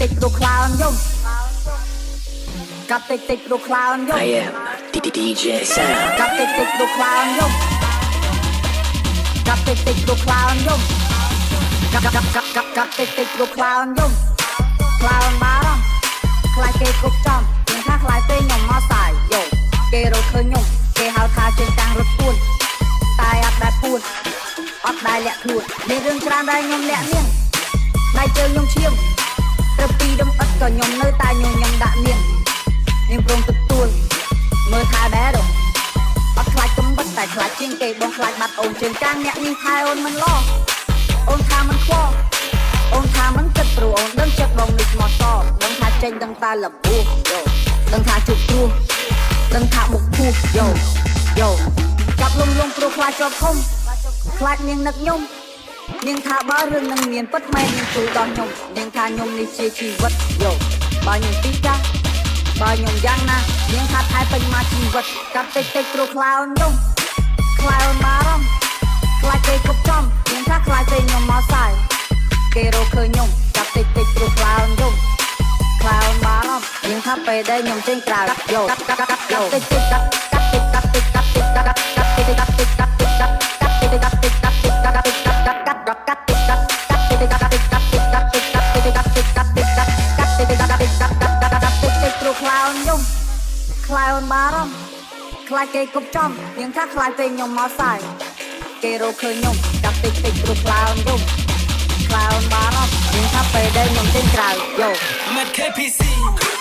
តិចព្រោះខ្លោនយំកាត់តិចព្រោះខ្លោនយំ I am DJ Sam កាត់តិចព្រោះខ្លោនយំកាត់តិចព្រោះខ្លោនយំកាត់តិចព្រោះខ្លោនយំខ្លោនបារម្ភខ្លាចគេគប់ចំយើងថាខ្លាចពេលខ្ញុំមកសាយយោគេរកឃើញខ្ញុំគេហៅថាជើងតាំងរត់ពួនតែអត់ដែលពួនអត់ដែលលាក់ខ្លួនមានរឿងច្រើនដែលខ្ញុំលាក់នាងដៃជើងខ្ញុំឈាមត្រូវពីដុំអិតក៏ខ្ញុំនៅតែខ្ញុំដាក់នាងព្រមទទួលមើលថែដែរអត់ខ្លាចកំបិតតែខ្លាចជាងគេបងខ្លាចបាត់អូនជើងកាំងអ្នកនេះថែអូនមិនល្អអូនថាមិនខ្វល់អូនថាមិនគិតព្រោះអូនដឹងចិត្តបងនេះមកតដឹងថាចេញដឹងតែលបួសយោដឹងថាជប់គ្រោះដឹងថាបុកភូសយោចាប់លំព្រោះខ្លាចជាប់ឃុំខ្លាចនាងនឹកខ្ញុំនាងថាបើរឿងនឹងមានពិតមែននាងជួយដល់ខ្ញុំនាងថាខ្ញុំនេះជាជីវិតយោបើខ្ញុំទីចាស់បើខ្ញុំយ៉ាងណានាងថាថែពេញមកជីវិតកាត់តិចព្រោះខ្លោនយំខ្លោនបារម្ភខ្លាចគេគប់ចំនាងថាខ្លាចពេលខ្ញុំមកសាយគេរកឃើញខ្ញុំកាត់តិចព្រោះខ្លោនយំខ្លោនបារម្ភនាងថាពេលដែលខ្ញុំចេញក្រៅយោកាត់តិចកាត់តិចខ្លោនបារម្ភខ្លាចគេគប់ចំយើងថាខ្លាចពេលខ្ញុំមកសាយគេរកឃើញខ្ញុំកាត់តិចព្រោះខ្លោនយំខ្លោនបារម្ភយើងថាពេលដែលខ្ញុំចេញក្រៅយោ I'm at KPC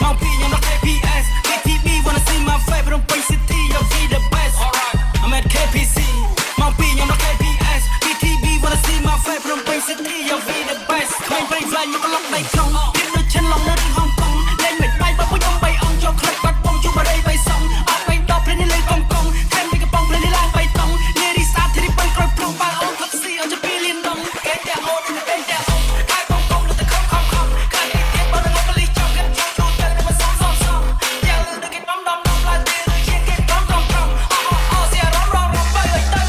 មកពីខ្ញុំដល់ KPS KTB wanna see my favorite place city you'll be the best alright I'm at KPC មកពីខ្ញុំដល់ KPS KTB wanna see my favorite place city you'll be the best ឃើញព្រៃផ្លាញ់មកឡុកដៃក្នុងទៀតដូចឈិនឡងនៅហុងកុងលេងមិនបាយបើពួកខ្ញុំ3អង្គចូលក្លឹបបាត់បងជួបបរិយ3សងអត់បីដល់ព្រេងនេះលេងកុំកុងថែមពីកំប៉ុងព្រេងនេះឡើង3តង់នារីស្អាតទី3ក្រោយព្រំបាល់អូនផឹកស៊ីអត់ជាពីលៀនដងគេតែអូនគេតែអូនតែកុំកុំទៅខំខ្លាចទីទៀតបើនឹងបលីចង់គេចង់ចូលទៅមកសំយ៉ាលើគេដំឡាទីជាគេកំអូសៀររំបើទៅ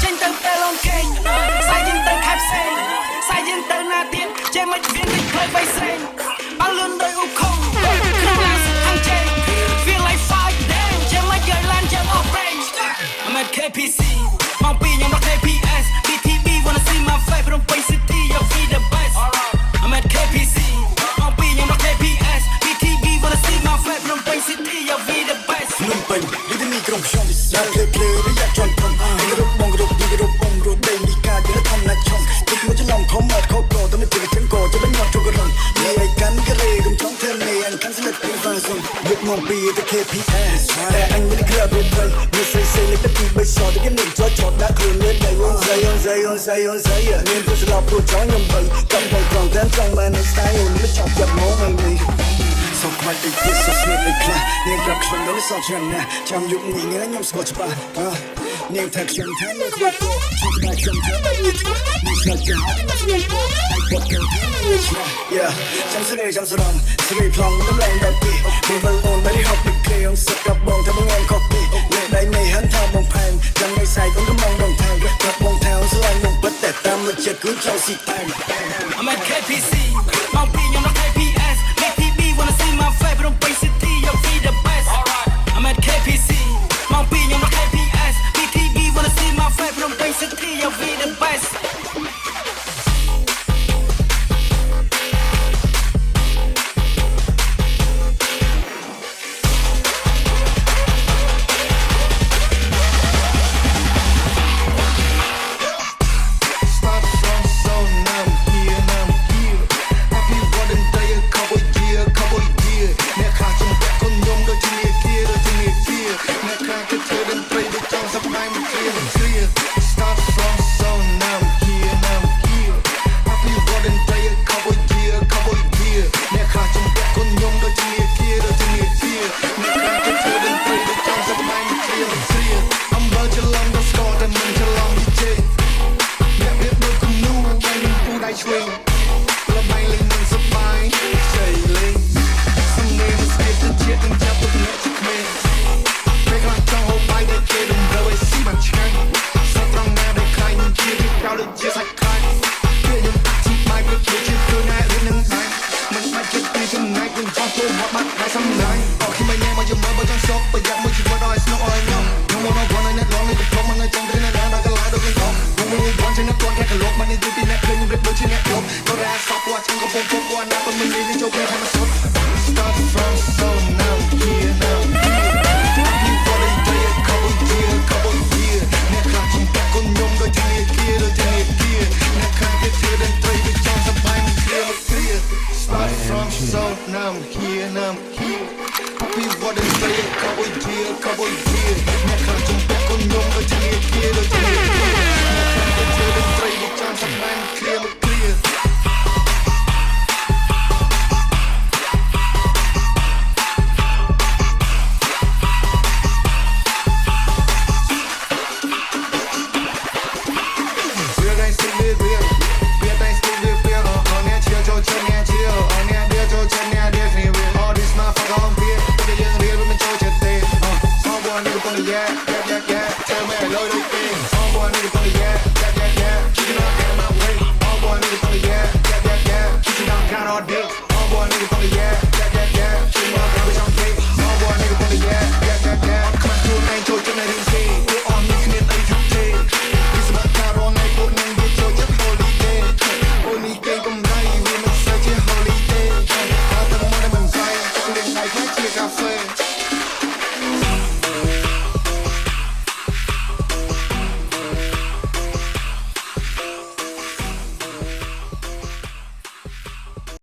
ចេញទៅតែលងគេសាយយើងទៅខែផ្សេងសាយយើងទៅណាទៀតចេះមិនវាមិនខ្លីវៃស្រេងបើលឿនដោយឧខុងក្នុងឡានខាងជេ feel like fight damn ចេះមិនយកឡានចាំអស់ប្រេង I'm at KPC មកពីខ្ញុំដល់ KPS BTB wanna see my favorite place city you'll be the best I'm at KPC មកពីខ្ញុំដល់ KPS BTB wanna see my favorite place city you'll be the best នឹងពេញនេះទីក្រុមខ្ញុំដែលភ្លើរយៈជន់ខ្ញុំរត់បងរត់ទីរត់បងរត់ដេញនេះការដែលធំណាស់ខ្ញុំទឹកមួយច្រឡំខំអត់ខោកទៅមិនជិះជើងកទៅមិនមកជុករងនេះឯកាន់កលេកុំចង់ធ្វើនេះអញកាន់ស្លឹកពីហ្វាសុំយកមកពីទៅ KPS តែអញមិនក្រាបទៅមិនស្អីស្អីលេខទី3សតគេនឹងចត់ដាក់ខ្លួនលើដៃអូនស្អីមានទៅស្លាប់ព្រោះចង់ខ្ញុំទៅកំពុងត្រង់តាមចង់បានស្ទាយអូនមិនចង់ចាប់មកមិននេះសុខខ្វាច់ទីសុខស្នេហ៍ខ្លះនាងกับខ្ញុំដល់សោះច្រើនណាស់ចាំយុគនេះខ្ញុំស្គាល់ច្បាស់នាងថាខ្ញុំថានៅក្នុងពោខ្ញុំថាខ្ញុំថានៅក្នុងពោនេះស្គាល់ចាស់នៅក្នុងពោហើយគាត់ទៅនេះឆ្លាយ៉ាចាំស្រីស្រីផ្លងដំឡើងដល់ពីមិនបងអូនមិនហត់ពីគ្រាងសឹកកបងថាបងខកពីលេដៃនេះហិនថាបងផែនចាំមិនស្អែកអូនកំងដងថែគាត់បងថែស្លាញ់បងពិតតែតាមមកចិត្តគឺចង់ស៊ីតែ I'm at KPC មកពីខ្ញុំដល់ KPS KTB wanna see my favorite place city you'll be the best alright I'm at KPC មកពីខ្ញុំដល់ KPS KTB wanna see my favorite place city you'll be the best มันนี่ดูดีนะเคยมึงเรียบโดยที่เนี่ยยกก็แรงซอกว่าฉันก็พงว่านะเป็นมึงนี่โจกแค่ให้มันสด Start from so now here now you for the day couple year เนี่ยขาดชมแก่คนยมโดยที่เนี่ยเกียร์เนี่ยขาดแค่เธอเดินตรีไปจองสบายมันเคลียร์ Start from so now here Happy for the day couple year เนี่ยขาดชมแก่คนยมโดยที่เนี่ยเกียร์เนี่ยขาดแค่เธอเดินตรีไปจองสบายมันเคลียร์All boy niggas on the yeah.